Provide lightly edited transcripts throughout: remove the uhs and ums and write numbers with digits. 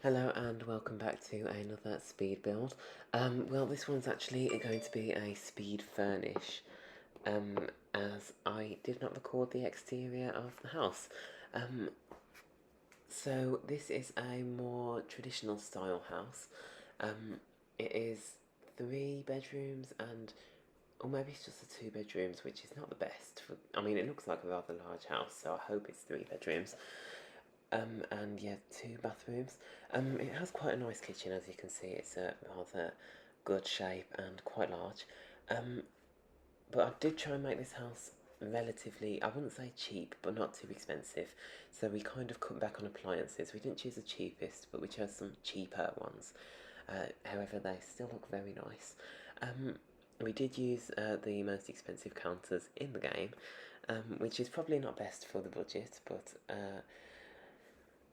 Hello and welcome back to another speed build. Well, this one's actually going to be a speed furnish, as I did not record the exterior of the house. So this is a more traditional style house. It is 3 bedrooms or maybe it's just the 2 bedrooms, which is not the best. I mean, it looks like a rather large house, so I hope it's 3 bedrooms. And yeah, 2 bathrooms. It has quite a nice kitchen, as you can see. It's a rather good shape and quite large. But I did try and make this house relatively, I wouldn't say cheap, but not too expensive. So we kind of cut back on appliances. We didn't choose the cheapest, but we chose some cheaper ones. However, they still look very nice. We did use the most expensive counters in the game, which is probably not best for the budget, but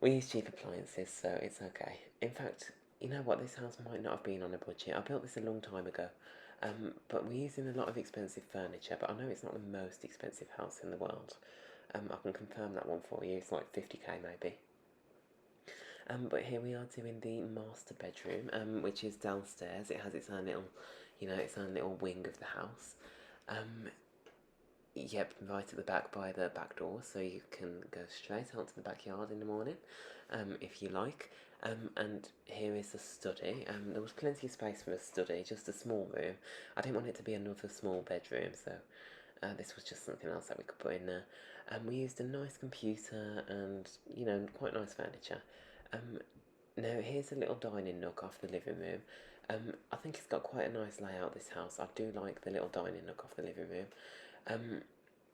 we use cheap appliances, so it's okay. In fact, you know what? This house might not have been on a budget. I built this a long time ago, but we're using a lot of expensive furniture, but I know it's not the most expensive house in the world. I can confirm that one for you. It's like 50k maybe. But here we are doing the master bedroom, which is downstairs. It has its own little, its own little wing of the house. Yep, right at the back by the back door, so you can go straight out to the backyard in the morning, if you like. And here is the study. There was plenty of space for a study, just a small room. I didn't want it to be another small bedroom, so this was just something else that we could put in there. We used a nice computer and, quite nice furniture. Now here's a little dining nook off the living room. I think it's got quite a nice layout, this house. I do like the little dining nook off the living room.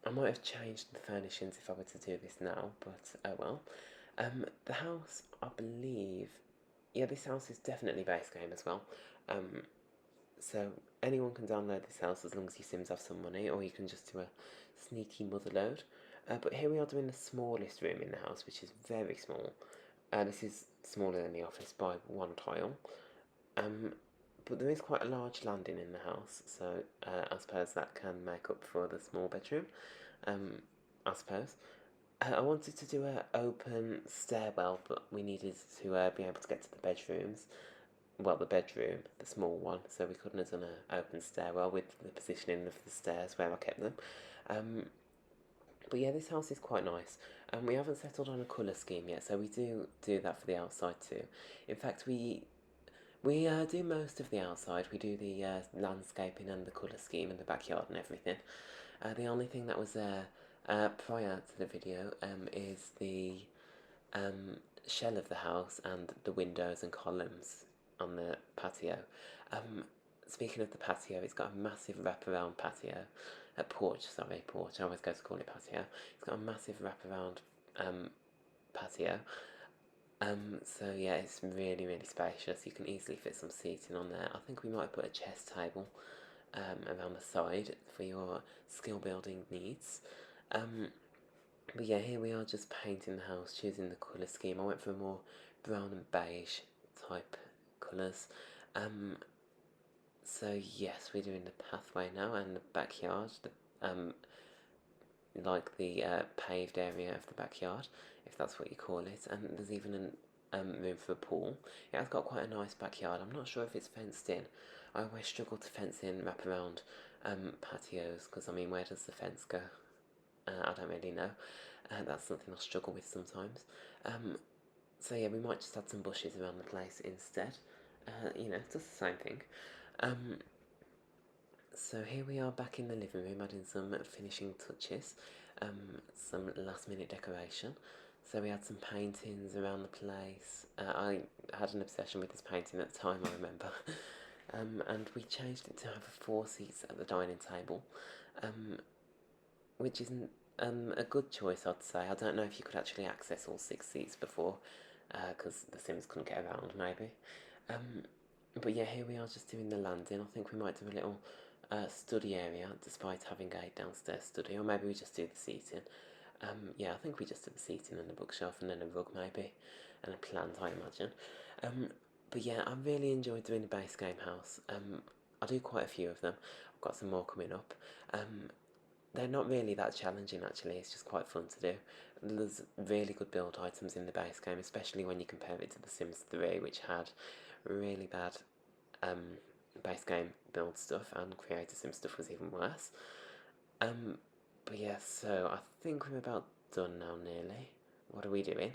I might have changed the furnishings if I were to do this now, but oh well. The house, I believe, yeah, this house is definitely base game as well. So anyone can download this house as long as your Sims have some money, or you can just do a sneaky mother load. But here we are doing the smallest room in the house, which is very small. This is smaller than the office by 1 tile. But there is quite a large landing in the house, so I suppose that can make up for the small bedroom. I suppose. I wanted to do an open stairwell, but we needed to be able to get to the bedrooms. Well, the bedroom, the small one, so we couldn't have done an open stairwell with the positioning of the stairs where I kept them. But yeah, this house is quite nice. We haven't settled on a colour scheme yet, so we do that for the outside too. In fact, we do most of the outside. We do the landscaping and the colour scheme and the backyard and everything. The only thing that was there prior to the video is the shell of the house and the windows and columns on the patio. Speaking of the patio, it's got a massive wraparound patio. Porch, sorry, porch. I always go to call it patio. It's got a massive wraparound patio. So yeah, it's really, really spacious. You can easily fit some seating on there. I think we might put a chess table around the side for your skill building needs. But yeah, here we are just painting the house, choosing the colour scheme. I went for more brown and beige type colours. So yes, we're doing the pathway now and the backyard, like the paved area of the backyard, if that's what you call it. And there's even a room for a pool. It has got quite a nice backyard. I'm not sure if it's fenced in. I always struggle to fence in wraparound patios, because I mean, where does the fence go? I don't really know. That's something I struggle with sometimes. So yeah, we might just add some bushes around the place instead. It's just the same thing. So here we are back in the living room, adding some finishing touches, some last minute decoration. So we had some paintings around the place. I had an obsession with this painting at the time, I remember. And we changed it to have 4 seats at the dining table, which isn't a good choice, I'd say. I don't know if you could actually access all 6 seats before, because the Sims couldn't get around, maybe. But yeah, here we are just doing the landing. I think we might do a little study area, despite having a downstairs study, or maybe we just do the seating. Yeah, I think we just do the seating and the bookshelf and then a rug maybe, and a plant, I imagine. But yeah, I really enjoyed doing the base game house. I do quite a few of them. I've got some more coming up. they're not really that challenging actually, it's just quite fun to do. There's really good build items in the base game, especially when you compare it to The Sims 3, which had really bad um, base game build stuff, and Creator Sim stuff was even worse. But yeah, so I think we're about done now, nearly. What are we doing?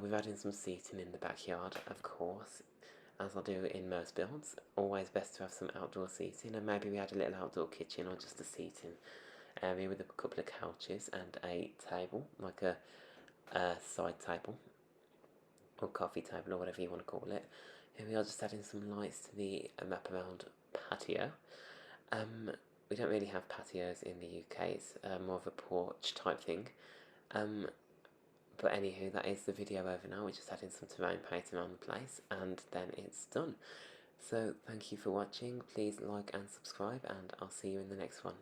We've added some seating in the backyard, of course, as I do in most builds. Always best to have some outdoor seating, and maybe we add a little outdoor kitchen or just a seating area with a couple of couches and a table, like a side table or coffee table or whatever you want to call it. Here we are, just adding some lights to the map around patio. We don't really have patios in the UK, it's more of a porch type thing. But anywho, that is the video over now. We're just adding some terrain painting around the place, and then it's done. So thank you for watching. Please like and subscribe, and I'll see you in the next one.